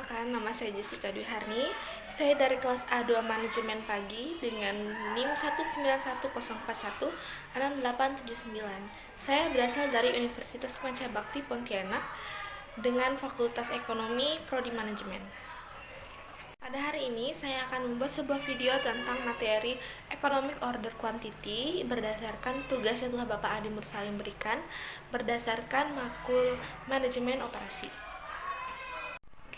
Perkenalkan, nama saya Jessica Dwi Harni. Saya dari kelas A2 Manajemen Pagi dengan NIM 19104168879. Saya berasal dari Universitas Pancabakti Pontianak dengan Fakultas Ekonomi Prodi Manajemen. Pada hari ini saya akan membuat sebuah video tentang materi Economic Order Quantity berdasarkan tugas yang telah Bapak Adi Mursalim berikan berdasarkan makul manajemen operasi.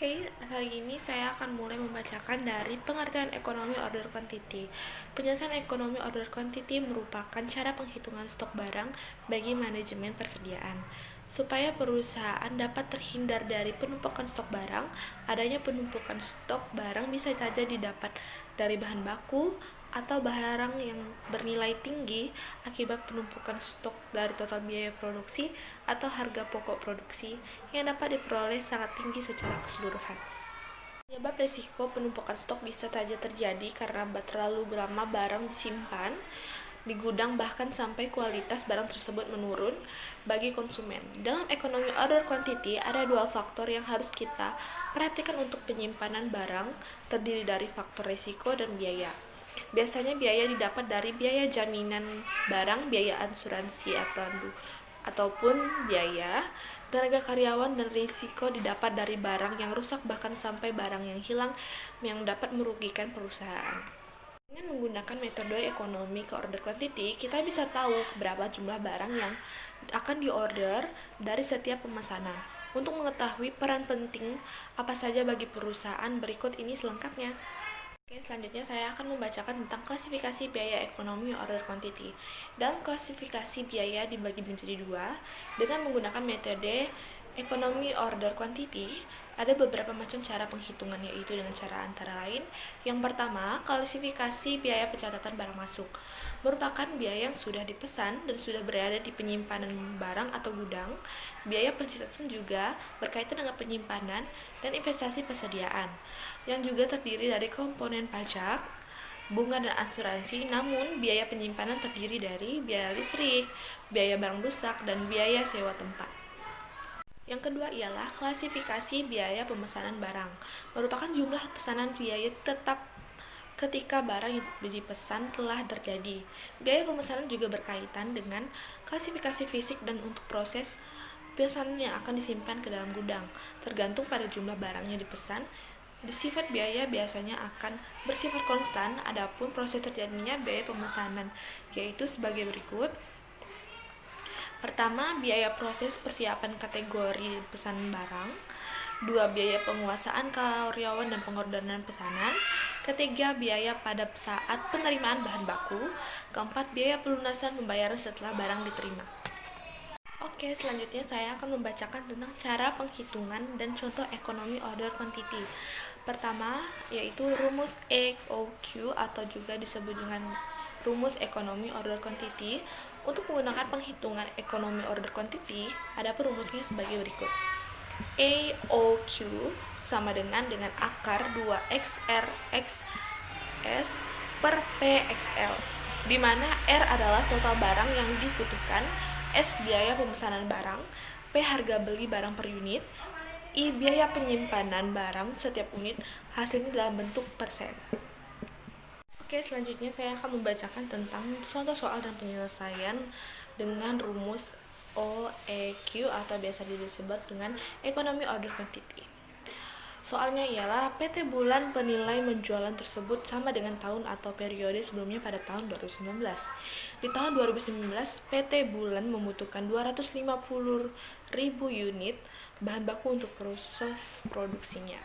Oke, hari ini saya akan mulai membacakan dari pengertian ekonomi order quantity. Penjelasan ekonomi order quantity merupakan cara penghitungan stok barang bagi manajemen persediaan. Supaya perusahaan dapat terhindar dari penumpukan stok barang, adanya penumpukan stok barang bisa saja didapat dari bahan baku atau barang yang bernilai tinggi akibat penumpukan stok dari total biaya produksi atau harga pokok produksi yang dapat diperoleh sangat tinggi secara keseluruhan. Penyebab risiko penumpukan stok bisa saja terjadi karena terlalu lama barang disimpan di gudang bahkan sampai kualitas barang tersebut menurun bagi konsumen. Dalam ekonomi order quantity ada dua faktor yang harus kita perhatikan untuk penyimpanan barang, terdiri dari faktor risiko dan biaya. Biasanya biaya didapat dari biaya jaminan barang, biaya asuransi ataupun biaya tenaga karyawan, dan risiko didapat dari barang yang rusak bahkan sampai barang yang hilang yang dapat merugikan perusahaan. Dengan menggunakan metode ekonomi order quantity, kita bisa tahu berapa jumlah barang yang akan diorder dari setiap pemesanan. Untuk mengetahui peran penting apa saja bagi perusahaan, berikut ini selengkapnya. Oke, selanjutnya saya akan membacakan tentang klasifikasi biaya ekonomi order quantity. Dalam klasifikasi biaya dibagi menjadi dua dengan menggunakan metode ekonomi order quantity. Ada beberapa macam cara penghitungan, yaitu dengan cara antara lain. Yang pertama, klasifikasi biaya pencatatan barang masuk merupakan biaya yang sudah dipesan dan sudah berada di penyimpanan barang atau gudang. Biaya pencatatan juga berkaitan dengan penyimpanan dan investasi persediaan, yang juga terdiri dari komponen pajak, bunga, dan asuransi. Namun, biaya penyimpanan terdiri dari biaya listrik, biaya barang rusak, dan biaya sewa tempat. Yang kedua ialah klasifikasi biaya pemesanan barang, merupakan jumlah pesanan biaya tetap ketika barang yang dipesan telah terjadi. Biaya pemesanan juga berkaitan dengan klasifikasi fisik dan untuk proses pesanan yang akan disimpan ke dalam gudang. Tergantung pada jumlah barang yang dipesan, sifat biaya biasanya akan bersifat konstan, adapun proses terjadinya biaya pemesanan yaitu sebagai berikut. Pertama, biaya proses persiapan kategori pesanan barang. Dua, biaya penguasaan karyawan dan pengorderan pesanan. Ketiga, biaya pada saat penerimaan bahan baku. Keempat, biaya pelunasan pembayaran setelah barang diterima. Oke, selanjutnya saya akan membacakan tentang cara penghitungan dan contoh ekonomi order quantity. Pertama, yaitu rumus EOQ atau juga disebut dengan rumus ekonomi order quantity. Untuk menggunakan penghitungan ekonomi order quantity, ada rumusnya sebagai berikut. EOQ sama dengan akar 2X RX S per PXL, di mana R adalah total barang yang dibutuhkan, S biaya pemesanan barang, P harga beli barang per unit, I biaya penyimpanan barang setiap unit, hasilnya dalam bentuk persen. Oke, selanjutnya saya akan membacakan tentang contoh soal dan penyelesaian dengan rumus OEQ atau biasa disebut dengan ekonomi order quantity. Soalnya ialah PT Bulan penilai penjualan tersebut sama dengan tahun atau periode sebelumnya pada tahun 2019. Di tahun 2019, PT Bulan membutuhkan 250.000 unit bahan baku untuk proses produksinya.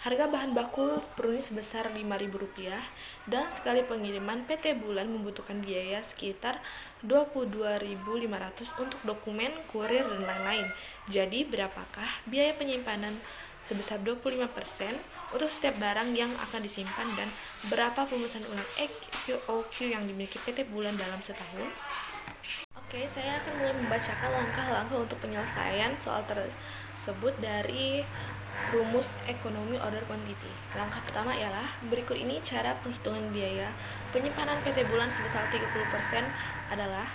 Harga bahan baku per unit sebesar Rp5.000 dan sekali pengiriman PT Bulan membutuhkan biaya sekitar Rp22.500 untuk dokumen, kurir, dan lain-lain. Jadi, berapakah biaya penyimpanan sebesar 25% untuk setiap barang yang akan disimpan, dan berapa pemesanan ulang EOQ yang dimiliki PT Bulan dalam setahun? Oke, saya akan mulai membacakan langkah-langkah untuk penyelesaian soal tersebut dari rumus ekonomi order quantity. Langkah pertama ialah berikut ini cara penghitungan biaya penyimpanan PT Bulan sebesar 30% adalah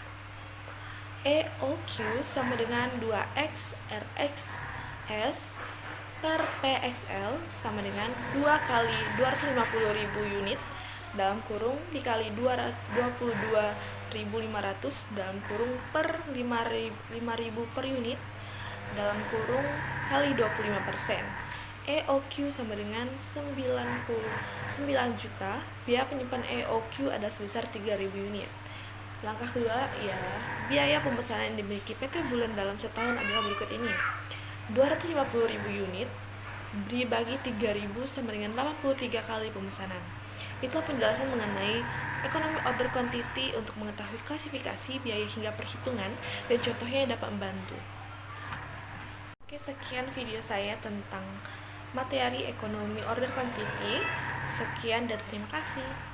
EOQ sama dengan 2X RX S per PXL sama dengan 2 kali 250.000 unit dalam kurung dikali 22.500 dalam kurung per 5.000 per unit dalam kurung kali 25%. EOQ sama dengan 99 juta. Biaya penyimpan EOQ ada sebesar 3.000 unit. Langkah kedua, ya, biaya pemesanan yang dimiliki PT Bulan dalam setahun adalah berikut ini. 250.000 unit dibagi 3.000 sama dengan 83 kali pemesanan. Itulah penjelasan mengenai ekonomi order quantity untuk mengetahui klasifikasi, biaya hingga perhitungan, dan contohnya yang dapat membantu. Oke, sekian video saya tentang materi ekonomi order quantity. Sekian dan terima kasih.